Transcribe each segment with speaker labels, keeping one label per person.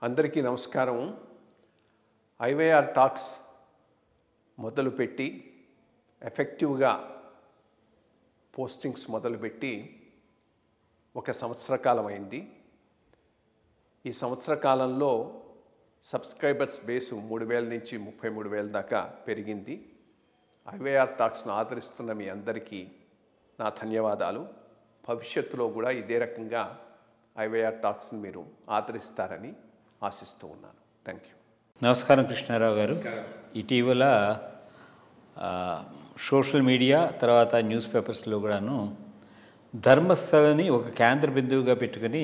Speaker 1: అందరికీ నమస్కారం. IYR talks మొదలుపెట్టి ఎఫెక్టివ్గా పోస్టింగ్స్ మొదలుపెట్టి ఒక సంవత్సర కాలం అయింది. ఈ సంవత్సర కాలంలో సబ్స్క్రైబర్స్ బేసు 3,000 నుంచి 33,000 దాకా పెరిగింది. ఐవైఆర్ టాక్స్ను ఆదరిస్తున్న మీ అందరికీ నా ధన్యవాదాలు. భవిష్యత్తులో కూడా ఇదే రకంగా ఐవైఆర్ టాక్స్ని మీరు ఆదరిస్తారని ఆశిస్తూ ఉన్నాను. Thank you.
Speaker 2: నమస్కారం కృష్ణారావు గారు. ఇటీవల సోషల్ మీడియా తర్వాత న్యూస్ పేపర్స్లో కూడాను ధర్మస్థలని ఒక కేంద్ర బిందువుగా పెట్టుకుని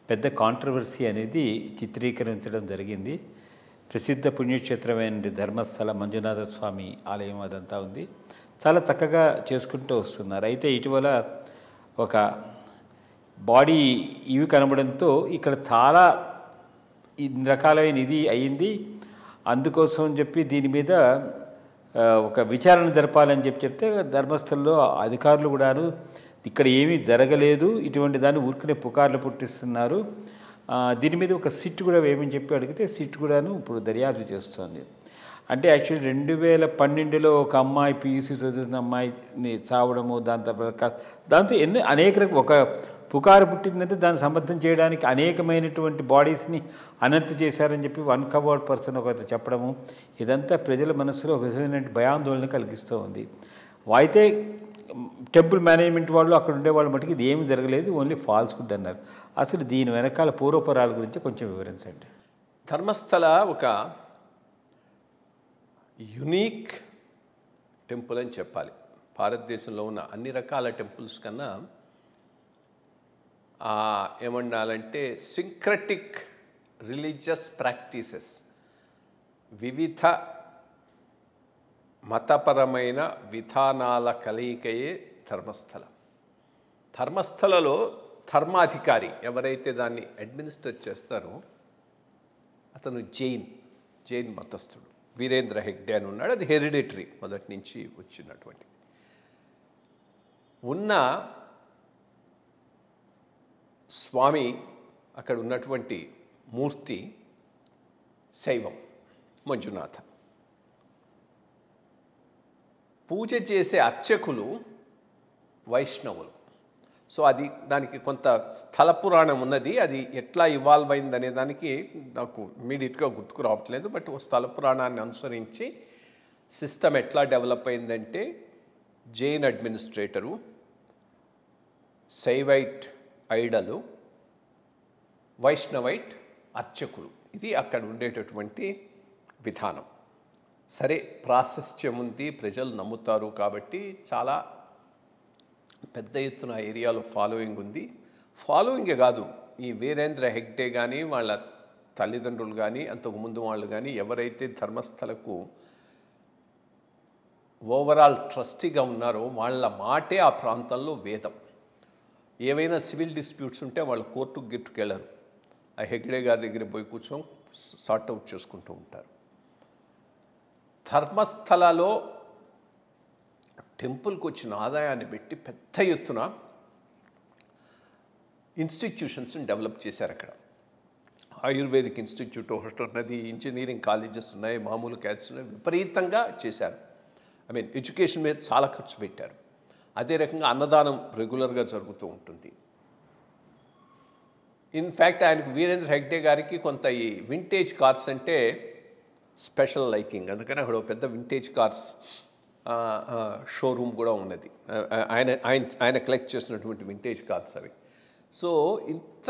Speaker 2: పెద్ద కాంట్రవర్సీ అనేది చిత్రీకరించడం జరిగింది. ప్రసిద్ధ పుణ్యక్షేత్రమైన ధర్మస్థల మంజునాథ స్వామి ఆలయం అదంతా ఉంది, చాలా చక్కగా చేసుకుంటూ వస్తున్నారు. అయితే ఇటీవల ఒక బాడీ ఇవి కనబడంతో ఇక్కడ చాలా రకాలైన ఇది అయ్యింది. అందుకోసం అని చెప్పి దీని మీద ఒక విచారణ జరపాలని చెప్తే ధర్మస్థలంలో అధికారులు కూడాను ఇక్కడ ఏమీ జరగలేదు, ఇటువంటి దాన్ని ఊరికనే పుకార్లు పుట్టిస్తున్నారు, దీని మీద ఒక సిట్ కూడా వేయమని చెప్పి అడిగితే సిట్ కూడాను ఇప్పుడు దర్యాప్తు చేస్తుంది. అంటే యాక్చువల్లీ 2012లో ఒక అమ్మాయి పీయూసీ చదువుతున్న అమ్మాయిని చావడము, దాంతో అనేక ఒక పుకారు పుట్టిందంటే దాన్ని సమర్థం చేయడానికి అనేకమైనటువంటి బాడీస్ని అనంతి చేశారని చెప్పి వన్ కవర్డ్ పర్సన్ ఒక చెప్పడము, ఇదంతా ప్రజల మనసులో ఒక విధమైన భయాందోళన కలిగిస్తూ ఉంది. అయితే టెంపుల్ మేనేజ్మెంట్ వాళ్ళు అక్కడ ఉండేవాళ్ళు మటుకు ఇది ఏమి జరగలేదు, ఓన్లీ ఫాల్స్ హుడ్ అన్నారు. అసలు దీని వెనకాల పూర్వపరాల గురించి కొంచెం వివరించండి.
Speaker 1: ధర్మస్థల ఒక యునీక్ టెంపుల్ అని చెప్పాలి. భారతదేశంలో ఉన్న అన్ని రకాల టెంపుల్స్ కన్నా ఏమన్నాలంటే సింక్రటిక్ రిలీజియస్ ప్రాక్టీసెస్, వివిధ మతపరమైన విధానాల కలయికయే ధర్మస్థల. ధర్మస్థలలో ధర్మాధికారి ఎవరైతే దాన్ని అడ్మినిస్టర్ చేస్తారో అతను జైన్ మతస్థుడు. వీరేంద్ర హెగ్డే అని ఉన్నాడు. అది హెరిడిటరీ, మొదటి నుంచి వచ్చినటువంటి. ఉన్న స్వామి అక్కడ ఉన్నటువంటి మూర్తి శైవం, మంజునాథ. పూజ చేసే అర్చకులు వైష్ణవులు. సో అది దానికి కొంత స్థల పురాణం ఉన్నది. అది ఎట్లా ఇవాల్వ్ అయింది అనే దానికి నాకు ఇమీడియట్గా గుర్తుకు రావట్లేదు. బట్ ఓ స్థల పురాణాన్ని అనుసరించి సిస్టమ్ ఎట్లా డెవలప్ అయిందంటే జైన్ అడ్మినిస్ట్రేటరు, శైవైట్ ఐడలు, వైష్ణవైట్ అర్చకులు, ఇది అక్కడ ఉండేటటువంటి విధానం. సరే, ప్రాశస్త్యం ఉంది, ప్రజలు నమ్ముతారు కాబట్టి చాలా పెద్ద ఎత్తున ఏరియాలో ఫాలోయింగ్ ఉంది. ఫాలోయింగే కాదు, ఈ వీరేంద్ర హెగ్డే కానీ వాళ్ళ తల్లిదండ్రులు కానీ అంతకుముందు వాళ్ళు కానీ ఎవరైతే ధర్మస్థలకు ఓవరాల్ ట్రస్టీగా ఉన్నారో వాళ్ళ మాటే ఆ ప్రాంతంలో వేదం. ఏవైనా సివిల్ డిస్ప్యూట్స్ ఉంటే వాళ్ళు కోర్టుకు గిట్టుకెళ్ళరు, ఆ హెగ్డే గారి దగ్గర పోయి కూర్చొని సార్ట్అవుట్ చేసుకుంటూ ఉంటారు. ధర్మస్థలలో టెంపుల్కి వచ్చిన ఆదాయాన్ని పెట్టి పెద్ద ఎత్తున ఇన్స్టిట్యూషన్స్ని డెవలప్ చేశారు. అక్కడ ఆయుర్వేదిక్ ఇన్స్టిట్యూట్ ఒకటి ఉన్నది, ఇంజనీరింగ్ కాలేజెస్ ఉన్నాయి, మామూలు క్యాచెస్ ఉన్నాయి, విపరీతంగా చేశారు. ఎడ్యుకేషన్ మీద చాలా ఖర్చు పెట్టారు. అదే రకంగా అన్నదానం రెగ్యులర్గా జరుగుతూ ఉంటుంది. ఇన్ఫ్యాక్ట్ ఆయనకు వీరేంద్ర హెగ్డే గారికి కొంత ఈ వింటేజ్ కార్స్ అంటే స్పెషల్ లైకింగ్, అందుకని అక్కడ పెద్ద వింటేజ్ కార్స్ షోరూమ్ కూడా ఉన్నది. ఆయన కలెక్ట్ చేసినటువంటి వింటేజ్ కార్స్ అవి. సో ఇంత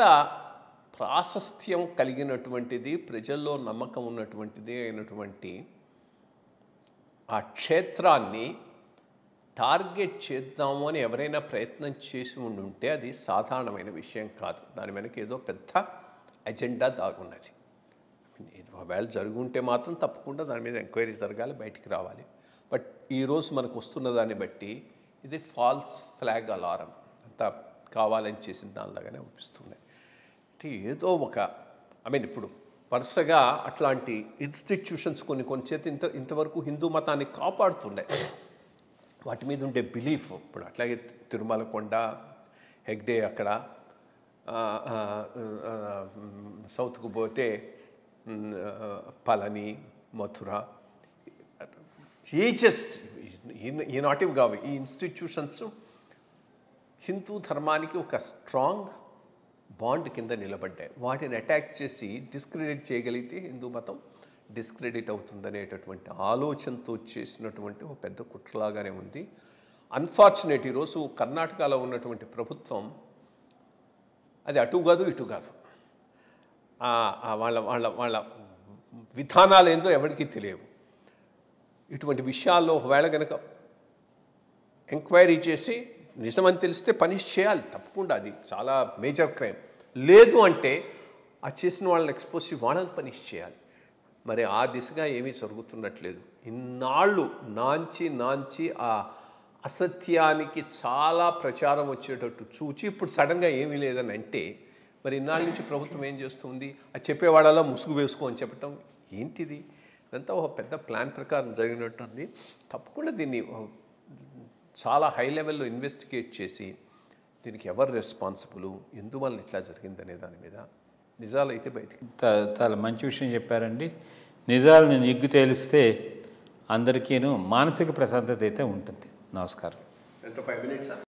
Speaker 1: ప్రాశస్త్యం కలిగినటువంటిది, ప్రజల్లో నమ్మకం ఉన్నటువంటిది అయినటువంటి ఆ క్షేత్రాన్ని టార్గెట్ చేద్దాము అని ఎవరైనా ప్రయత్నం చేసి ఉండుంటే అది సాధారణమైన విషయం కాదు. దాని వెనక ఏదో పెద్ద ఎజెండా దాగున్నది. ఒకవేళ జరుగుంటే మాత్రం తప్పకుండా దాని మీద ఎంక్వైరీ జరగాలి, బయటికి రావాలి. బట్ ఈరోజు మనకు వస్తున్న దాన్ని బట్టి ఇది ఫాల్స్ ఫ్లాగ్ అలారం, అంతా కావాలని చేసిన దానిలాగానే అనిపిస్తున్నాయి. అంటే ఏదో ఒక ఇప్పుడు వరుసగా అట్లాంటి ఇన్స్టిట్యూషన్స్ కొన్ని చేతి ఇంతవరకు హిందూ మతాన్ని కాపాడుతుండే, వాటి మీద ఉండే బిలీఫ్. ఇప్పుడు అట్లాగే తిరుమల కొండ, హెగ్డే అక్కడ, సౌత్కు పోతే పళని, మథుర, ఏజెస్ ఈనాటివి కావు. ఈ ఇన్స్టిట్యూషన్స్ హిందూ ధర్మానికి ఒక స్ట్రాంగ్ బాండ్ కింద నిలబడ్డాయి. వాటిని అటాక్ చేసి డిస్క్రెడిట్ చేయగలిగితే హిందూ మతం డిస్క్రెడిట్ అవుతుందనేటటువంటి ఆలోచనతో చేసినటువంటి ఒక పెద్ద కుట్రలాగానే ఉంది. అన్ఫార్చునేట్ ఈరోజు కర్ణాటకలో ఉన్నటువంటి ప్రభుత్వం అది అటు కాదు ఇటు కాదు. వాళ్ళ వాళ్ళ వాళ్ళ విధానాలు ఏందో ఎవరికీ తెలియవు. ఇటువంటి విషయాల్లో ఒకవేళ కనుక ఎంక్వైరీ చేసి నిజమని తెలిస్తే పనిష్ చేయాలి తప్పకుండా, అది చాలా మేజర్ క్రైమ్. లేదు అంటే ఆ చేసిన వాళ్ళని ఎక్స్పోజ్ చేసి వాళ్ళని పనిష్ చేయాలి. మరి ఆ దిశగా ఏమీ జరుగుతున్నట్లేదు. ఇన్నాళ్ళు నాంచి ఆ అసత్యానికి చాలా ప్రచారం వచ్చేటట్టు చూచి ఇప్పుడు సడన్గా ఏమీ లేదని అంటే మరి ఇన్నాళ్ళ నుంచి ప్రభుత్వం ఏం చేస్తుంది? అది చెప్పేవాడలా ముసుగు వేసుకో అని చెప్పటం ఏంటిది? ఇదంతా ఒక పెద్ద ప్లాన్ ప్రకారం జరిగినట్టుంది. తప్పకుండా దీన్ని చాలా హై లెవెల్లో ఇన్వెస్టిగేట్ చేసి దీనికి ఎవరు రెస్పాన్సిబుల్, ఎందువల్ల ఇట్లా జరిగిందనే దాని మీద నిజాలు అయితే బయటికి.
Speaker 2: చాలా మంచి విషయం చెప్పారండి. నిజాలను నిగ్గు తేలిస్తే అందరికీను మానసిక ప్రశాంతత అయితే ఉంటుంది. నమస్కారం.
Speaker 1: ఎంత 5 minutes?